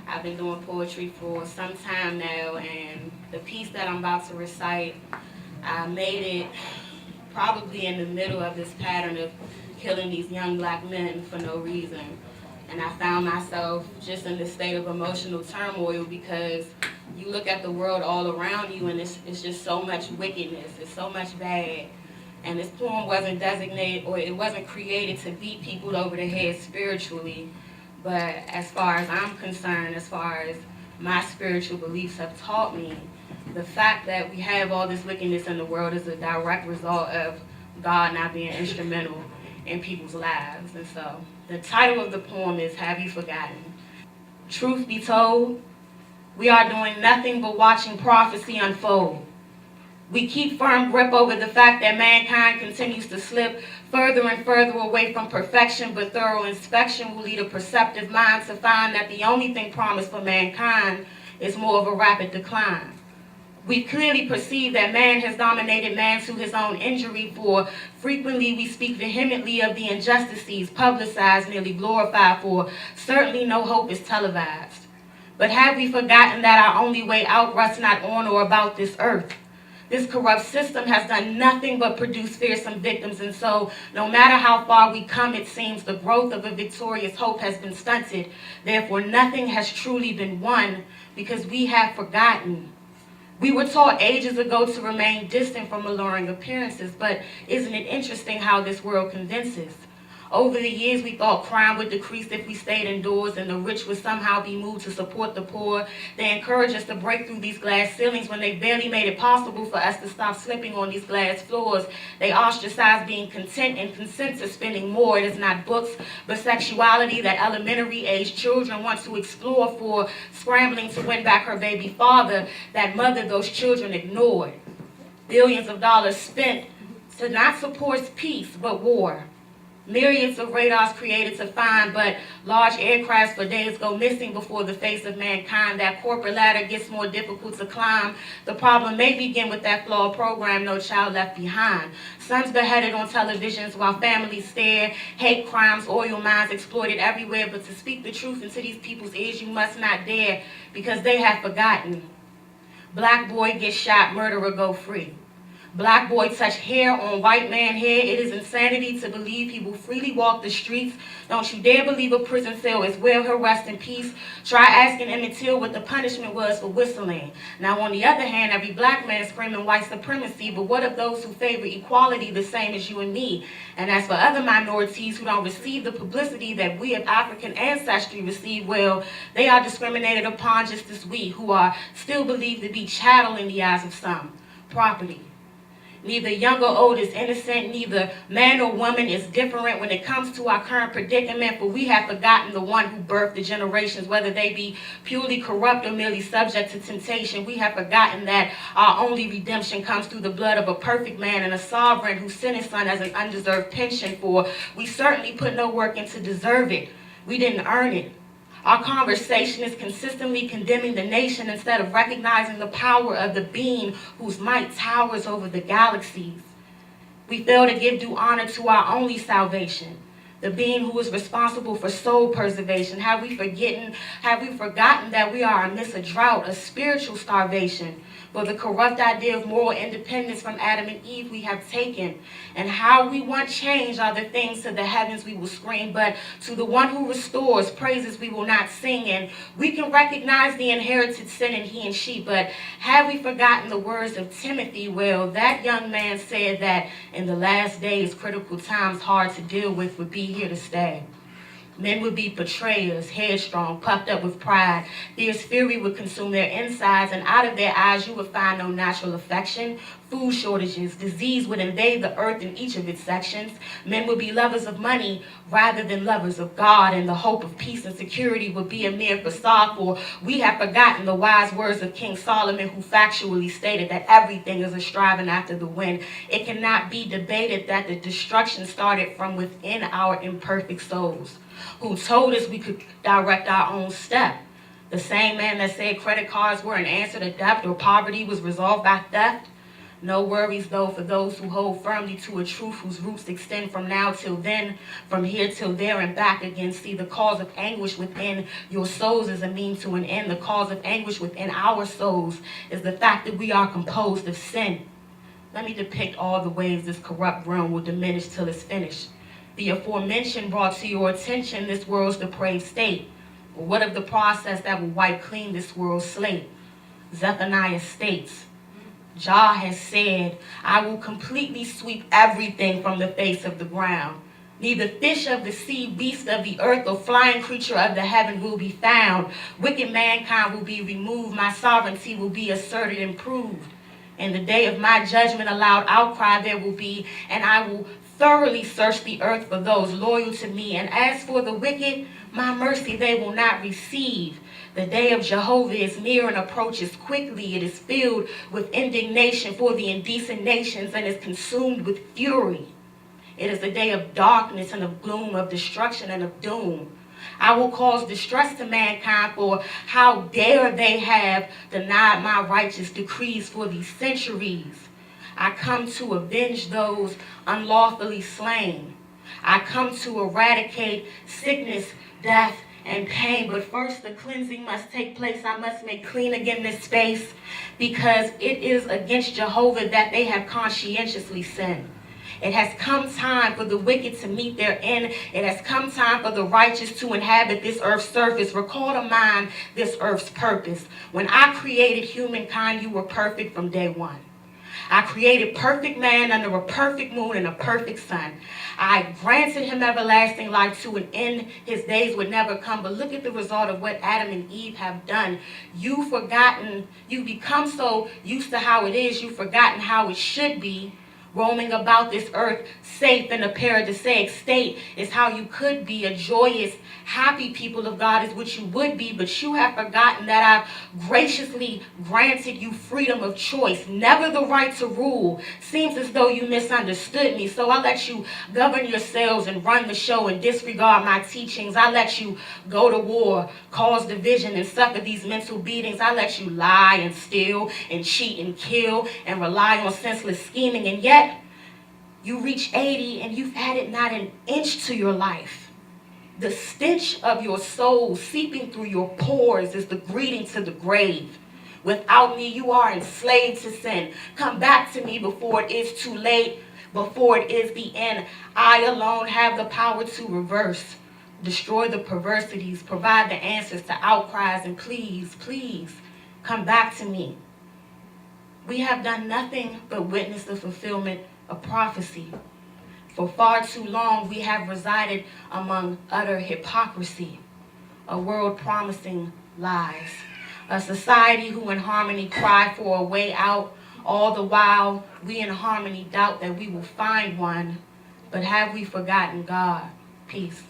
I've been doing poetry for some time now, and the piece that I'm about to recite, I made it probably in the middle of this pattern of killing these young black men for no reason. And I found myself just in this state of emotional turmoil because you look at the world all around you and it's just so much wickedness, it's so much bad. And this poem wasn't designated, or it wasn't created to beat people over the head spiritually. But as far as I'm concerned, as far as my spiritual beliefs have taught me, the fact that we have all this wickedness in the world is a direct result of God not being instrumental in people's lives. And so the title of the poem is Have You Forgotten? Truth be told, we are doing nothing but watching prophecy unfold. We keep firm grip over the fact that mankind continues to slip further and further away from perfection, but thorough inspection will lead a perceptive mind to find that the only thing promised for mankind is more of a rapid decline. We clearly perceive that man has dominated man to his own injury, for frequently we speak vehemently of the injustices, publicized, nearly glorified, for certainly no hope is televised. But have we forgotten that our only way out rests not on or about this earth? This corrupt system has done nothing but produce fearsome victims, and so no matter how far we come, it seems the growth of a victorious hope has been stunted. Therefore, nothing has truly been won because we have forgotten. We were taught ages ago to remain distant from alluring appearances, but isn't it interesting how this world convinces? Over the years, we thought crime would decrease if we stayed indoors and the rich would somehow be moved to support the poor. They encouraged us to break through these glass ceilings when they barely made it possible for us to stop slipping on these glass floors. They ostracized being content and consent to spending more. It is not books, but sexuality that elementary-aged children want to explore, for scrambling to win back her baby father that mother those children ignored. Billions of dollars spent to not support peace, but war. Myriads of radars created to find, but large aircrafts for days go missing before the face of mankind. That corporate ladder gets more difficult to climb. The problem may begin with that flawed program, No Child Left Behind. Sons beheaded on televisions while families stare. Hate crimes, oil mines exploited everywhere. But to speak the truth into these people's ears, you must not dare, because they have forgotten. Black boy gets shot, murderer go free. Black boy touch hair on white man hair. It is insanity to believe he will freely walk the streets. Don't you dare believe a prison cell is where he'll rest in peace. Try asking Emmett Till what the punishment was for whistling. Now on the other hand, every black man is screaming white supremacy, but what of those who favor equality the same as you and me? And as for other minorities who don't receive the publicity that we of African ancestry receive, well, they are discriminated upon just as we, who are still believed to be chattel in the eyes of some, property. Neither young or old is innocent, neither man or woman is different when it comes to our current predicament, for we have forgotten the one who birthed the generations, whether they be purely corrupt or merely subject to temptation. We have forgotten that our only redemption comes through the blood of a perfect man and a sovereign who sent his son as an undeserved pension, for we certainly put no work in to deserve it. We didn't earn it. Our conversation is consistently condemning the nation instead of recognizing the power of the being whose might towers over the galaxies. We fail to give due honor to our only salvation, the being who is responsible for soul preservation. Have we forgotten that we are amidst a drought, a spiritual starvation? For the corrupt idea of moral independence from Adam and Eve we have taken, and how we want change are the things to the heavens we will scream, but to the one who restores praises we will not sing. And we can recognize the inherited sin in he and she, but have we forgotten the words of Timothy? Well, that young man said that in the last days, critical times hard to deal with would be here to stay. Men would be betrayers, headstrong, puffed up with pride. Fierce fury would consume their insides, and out of their eyes you would find no natural affection. Food shortages, disease would invade the earth in each of its sections. Men would be lovers of money rather than lovers of God, and the hope of peace and security would be a mere facade, for we have forgotten the wise words of King Solomon, who factually stated that everything is a striving after the wind. It cannot be debated that the destruction started from within our imperfect souls, who told us we could direct our own step. The same man that said credit cards were an answer to debt or poverty was resolved by theft. No worries though for those who hold firmly to a truth whose roots extend from now till then, from here till there and back again. See, the cause of anguish within your souls is a mean to an end. The cause of anguish within our souls is the fact that we are composed of sin. Let me depict all the ways this corrupt realm will diminish till it's finished. The aforementioned brought to your attention this world's depraved state. But what of the process that will wipe clean this world's slate? Zephaniah states, Jah has said, I will completely sweep everything from the face of the ground. Neither fish of the sea, beast of the earth, or flying creature of the heaven will be found. Wicked mankind will be removed. My sovereignty will be asserted and proved. In the day of my judgment, a loud outcry there will be, and I will thoroughly search the earth for those loyal to me. And as for the wicked, my mercy they will not receive. The day of Jehovah is near and approaches quickly. It is filled with indignation for the indecent nations and is consumed with fury. It is a day of darkness and of gloom, of destruction and of doom. I will cause distress to mankind, for how dare they have denied my righteous decrees for these centuries. I come to avenge those unlawfully slain. I come to eradicate sickness, death, and pain. But first the cleansing must take place. I must make clean again this space, because it is against Jehovah that they have conscientiously sinned. It has come time for the wicked to meet their end. It has come time for the righteous to inhabit this earth's surface. Recall to mind this earth's purpose. When I created humankind, you were perfect from day one. I created perfect man under a perfect moon and a perfect sun. I granted him everlasting life to an end. His days would never come. But look at the result of what Adam and Eve have done. You've forgotten. You've become so used to how it is. You've forgotten how it should be. Roaming about this earth safe in a paradisaic state is how you could be. A joyous, happy people of God is what you would be, but you have forgotten that I've graciously granted you freedom of choice, never the right to rule. Seems as though you misunderstood me, so I let you govern yourselves and run the show and disregard my teachings. I let you go to war, cause division, and suffer these mental beatings. I let you lie and steal and cheat and kill and rely on senseless scheming, and yet you reach 80 and you've added not an inch to your life. The stench of your soul seeping through your pores is the greeting to the grave. Without me, you are enslaved to sin. Come back to me before it is too late, before it is the end. I alone have the power to reverse, destroy the perversities, provide the answers to outcries, and please, please, come back to me. We have done nothing but witness the fulfillment of prophecy. For far too long we have resided among utter hypocrisy, a world promising lies, a society who in harmony cry for a way out, all the while we in harmony doubt that we will find one. But have we forgotten God? Peace.